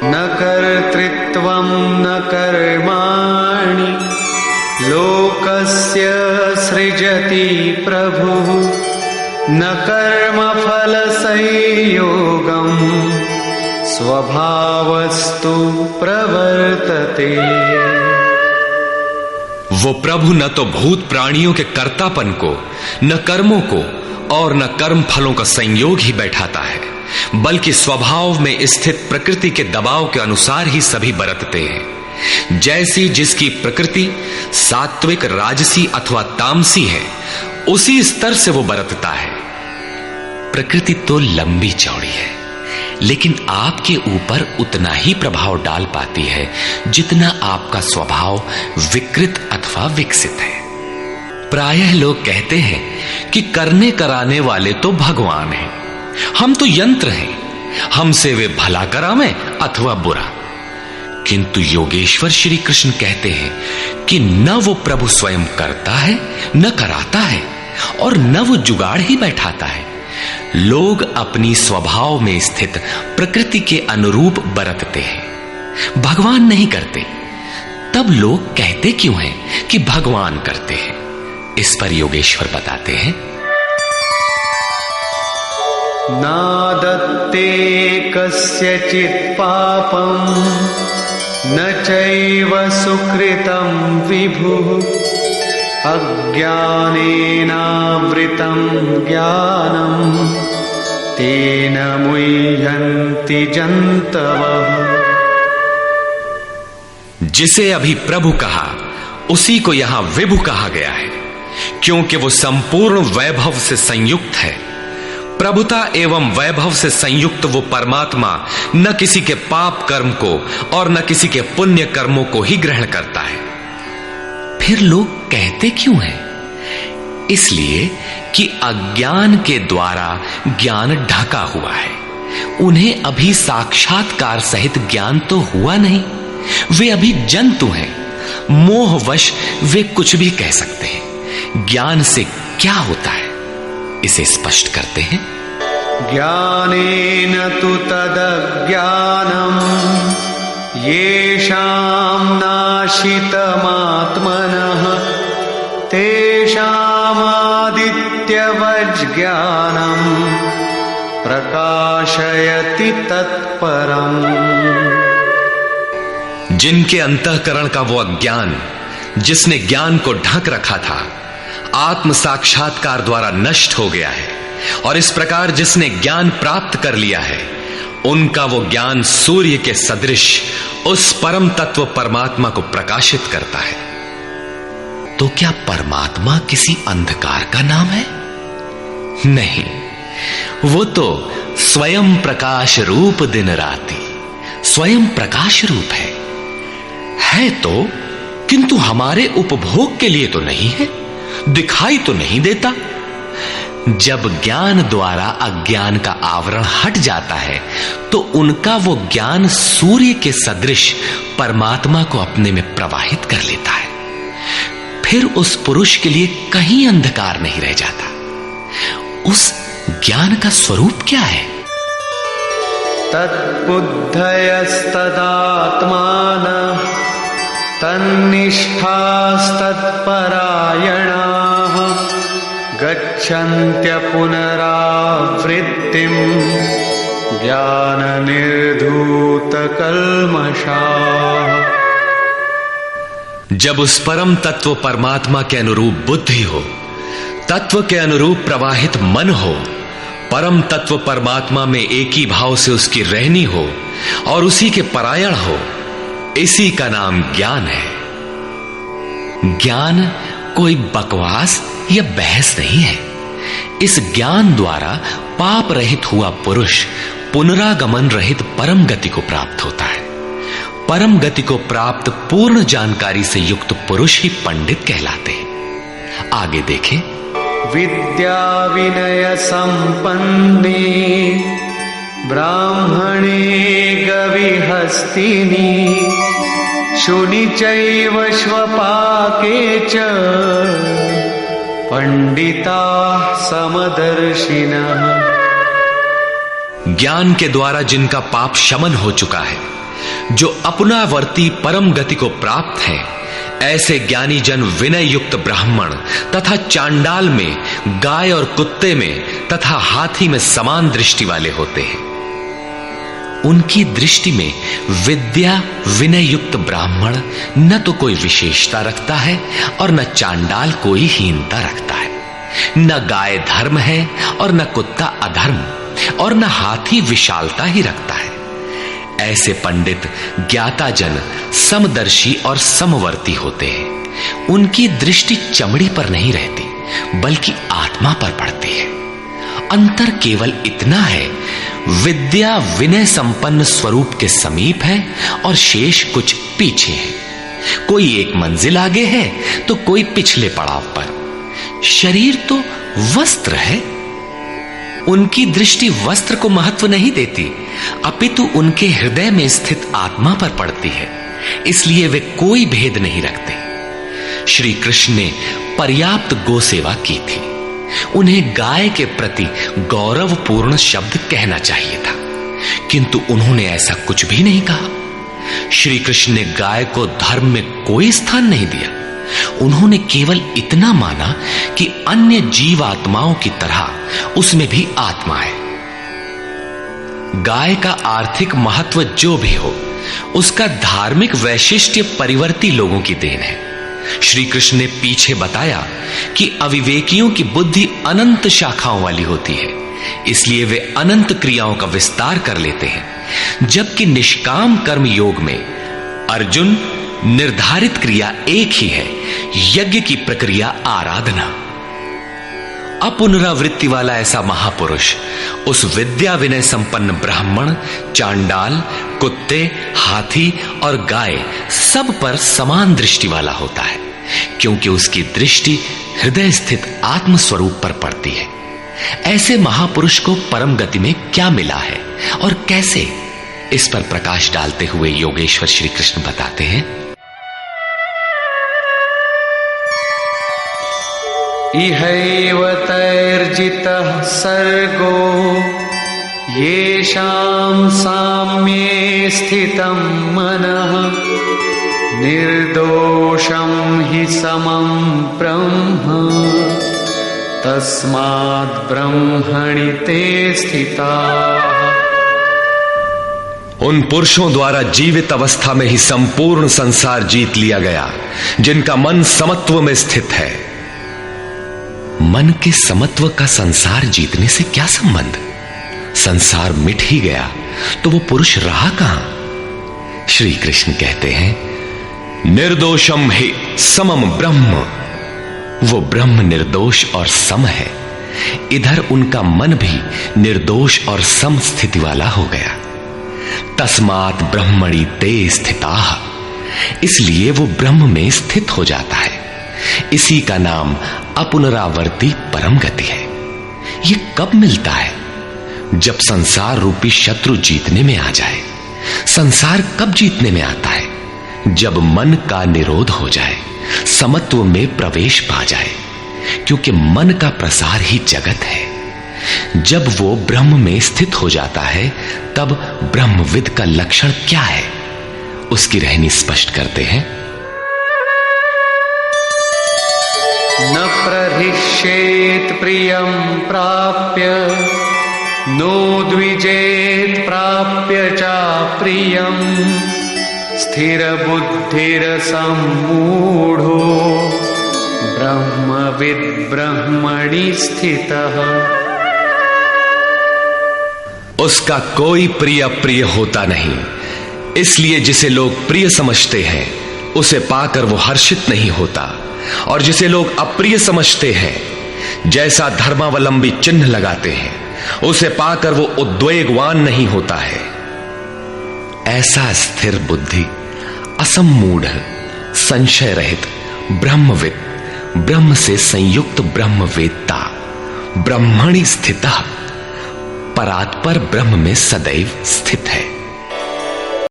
न कर्तृत्वं न कर्माणि लोकस्य सृजति प्रभुः न कर्मफलसंयोगं स्वभावस्तु प्रवर्तते। वो प्रभु न तो भूत प्राणियों के कर्तापन को, न कर्मों को और न कर्म फलों का संयोग ही बैठाता है, बल्कि स्वभाव में स्थित प्रकृति के दबाव के अनुसार ही सभी बरतते हैं। जैसी जिसकी प्रकृति सात्विक, राजसी अथवा तामसी है, उसी स्तर से वो बरतता है। प्रकृति तो लंबी चौड़ी है, लेकिन आपके ऊपर उतना ही प्रभाव डाल पाती है जितना आपका स्वभाव विकृत अथवा विकसित है। प्रायः लोग कहते हैं कि करने कराने वाले तो भगवान हैं, हम तो यंत्र हैं, हमसे वे भला करावें अथवा बुरा। किंतु योगेश्वर श्री कृष्ण कहते हैं कि न वो प्रभु स्वयं करता है, न कराता है, और न वो जुगाड़ ही बैठाता है। लोग अपनी स्वभाव में स्थित प्रकृति के अनुरूप बरतते हैं, भगवान नहीं करते। तब लोग कहते क्यों हैं कि भगवान करते हैं? इस पर योगेश्वर बताते हैं, नादत्ते कस्यचित् पापं न चैव सुकृतं विभुः अज्ञानेनावृतं ज्ञानं तेन मुह्यन्ति जन्तवः। जिसे अभी प्रभु कहा उसी को यहां विभु कहा गया है, क्योंकि वो संपूर्ण वैभव से संयुक्त है। प्रभुता एवं वैभव से संयुक्त वो परमात्मा न किसी के पाप कर्म को और न किसी के पुण्य कर्मों को ही ग्रहण करता है। फिर लोग कहते क्यों हैं? इसलिए कि अज्ञान के द्वारा ज्ञान ढका हुआ है। उन्हें अभी साक्षात्कार सहित ज्ञान तो हुआ नहीं, वे अभी जंतु हैं। मोहवश वे कुछ भी कह सकते हैं। ज्ञान से क्या होता है, इसे स्पष्ट करते हैं। ज्ञानेन तु तदज्ञानम् येषां नाशितमात्मनः तेषामादित्यवज्ज्ञानं प्रकाशयति तत्परम्। जिनके अंतःकरण का वो अज्ञान, जिसने ज्ञान को ढक रखा था, आत्म साक्षात्कार द्वारा नष्ट हो गया है, और इस प्रकार जिसने ज्ञान प्राप्त कर लिया है, उनका वो ज्ञान सूर्य के सदृश उस परम तत्व परमात्मा को प्रकाशित करता है। तो क्या परमात्मा किसी अंधकार का नाम है? नहीं, वो तो स्वयं प्रकाश रूप दिन राति, स्वयं प्रकाश रूप है तो, किंतु हमारे उपभोग के लिए तो नहीं है, दिखाई तो नहीं देता। जब ज्ञान द्वारा अज्ञान का आवरण हट जाता है, तो उनका वो ज्ञान सूर्य के सदृश परमात्मा को अपने में प्रवाहित कर लेता है। फिर उस पुरुष के लिए कहीं अंधकार नहीं रह जाता। उस ज्ञान का स्वरूप क्या है? तद्बुद्धयस्तदात्मानः तन्निष्ठास्तत्परायणाः गच्छन्त्य पुनरावृत्तिं ज्ञाननिर्धूतकल्मषाः। जब उस परम तत्व परमात्मा के अनुरूप बुद्धि हो, तत्व के अनुरूप प्रवाहित मन हो, परम तत्व परमात्मा में एक ही भाव से उसकी रहनी हो और उसी के परायण हो, इसी का नाम ज्ञान है। ज्ञान कोई बकवास या बहस नहीं है। इस ज्ञान द्वारा पाप रहित हुआ पुरुष पुनरागमन रहित परम गति को प्राप्त होता है। परम गति को प्राप्त पूर्ण जानकारी से युक्त पुरुष ही पंडित कहलाते हैं। आगे देखें। विद्या विनय संपन्ने ब्राह्मणे गविहस्तिनि शुनि चैव श्वपाके च पंडिता समदर्शिनः। ज्ञान के द्वारा जिनका पाप शमन हो चुका है, जो अपनावर्ती परम गति को प्राप्त हैं, ऐसे ज्ञानी जन विनय युक्त ब्राह्मण तथा चांडाल में, गाय और कुत्ते में तथा हाथी में समान दृष्टि वाले होते हैं। उनकी दृष्टि में विद्या विनय युक्त ब्राह्मण न तो कोई विशेषता रखता है और न चांडाल कोई हीनता रखता है। न गाय धर्म है और न कुत्ता अधर्म, और न हाथी विशालता ही रखता है। ऐसे पंडित ज्ञाता जन समदर्शी और समवर्ती होते हैं। उनकी दृष्टि चमड़ी पर नहीं रहती बल्कि आत्मा पर पड़ती है। अंतर केवल इतना है, विद्या विनय संपन्न स्वरूप के समीप है और शेष कुछ पीछे है। कोई एक मंजिल आगे है तो कोई पिछले पड़ाव पर। शरीर तो वस्त्र है। उनकी दृष्टि वस्त्र को महत्व नहीं देती, अपितु उनके हृदय में स्थित आत्मा पर पड़ती है। इसलिए वे कोई भेद नहीं रखते। श्री कृष्ण ने पर्याप्त गो सेवा की थी। उन्हें गाय के प्रति गौरवपूर्ण शब्द कहना चाहिए था, किंतु उन्होंने ऐसा कुछ भी नहीं कहा। श्री कृष्ण ने गाय को धर्म में कोई स्थान नहीं दिया। उन्होंने केवल इतना माना कि अन्य जीव आत्माओं की तरह उसमें भी आत्मा है। गाय का आर्थिक महत्व जो भी हो, उसका धार्मिक वैशिष्ट्य परिवर्ती लोगों की देन है। श्री कृष्ण ने पीछे बताया कि अविवेकियों की बुद्धि अनंत शाखाओं वाली होती है, इसलिए वे अनंत क्रियाओं का विस्तार कर लेते हैं। जबकि निष्काम कर्म योग में अर्जुन निर्धारित क्रिया एक ही है, यज्ञ की प्रक्रिया आराधना। अपुनरावृत्ति वाला ऐसा महापुरुष उस विद्या विनय संपन्न ब्राह्मण, चांडाल, कुत्ते, हाथी और गाय सब पर समान दृष्टि वाला होता है, क्योंकि उसकी दृष्टि हृदय स्थित आत्म स्वरूप पर पड़ती है। ऐसे महापुरुष को परम गति में क्या मिला है और कैसे, इस पर प्रकाश डालते हुए योगेश्वर श्री कृष्ण बताते हैं। इहैव तैर्जितः सर्गो येषां साम्ये स्थितं मनः निर्दोषं हि समं ब्रह्म तस्माद् ब्रह्मणि ते स्थिताः। उन पुरुषों द्वारा जीवित अवस्था में ही संपूर्ण संसार जीत लिया गया, जिनका मन समत्व में स्थित है। मन के समत्व का संसार जीतने से क्या संबंध? संसार मिट ही गया तो वो पुरुष रहा कहां? श्री कृष्ण कहते हैं, निर्दोषम हि समम ब्रह्म। वो ब्रह्म निर्दोष और सम है। इधर उनका मन भी निर्दोष और सम स्थिति वाला हो गया। तस्मात् ब्रह्मणि ते स्थिताः। इसलिए वो ब्रह्म में स्थित हो जाता है। इसी का नाम अपुनरावर्ती परम गति है। ये कब मिलता है? जब संसार रूपी शत्रु जीतने में आ जाए। संसार कब जीतने में आता है? जब मन का निरोध हो जाए, समत्व में प्रवेश पा जाए, क्योंकि मन का प्रसार ही जगत है। जब वो ब्रह्म में स्थित हो जाता है, तब ब्रह्मविद का लक्षण क्या है, उसकी रहनी स्पष्ट करते हैं। न प्रहिष्येत् प्रियं प्राप्य नो द्विजेत् प्राप्य चाप्रियं स्थिरबुद्धिरसम्मूढो ब्रह्मविद् ब्रह्मणि स्थितः। उसका कोई प्रिय अप्रिय होता नहीं, इसलिए जिसे लोग प्रिय समझते हैं उसे पाकर वो हर्षित नहीं होता, और जिसे लोग अप्रिय समझते हैं, जैसा धर्मावलंबी चिन्ह लगाते हैं, उसे पाकर वो उद्वेगवान नहीं होता है। ऐसा स्थिर बुद्धि, असम्मूढ़, संशय रहित ब्रह्मविद, ब्रह्म से संयुक्त ब्रह्मवेत्ता, ब्रह्मणि स्थितः, परात्पर ब्रह्म में सदैव स्थित है।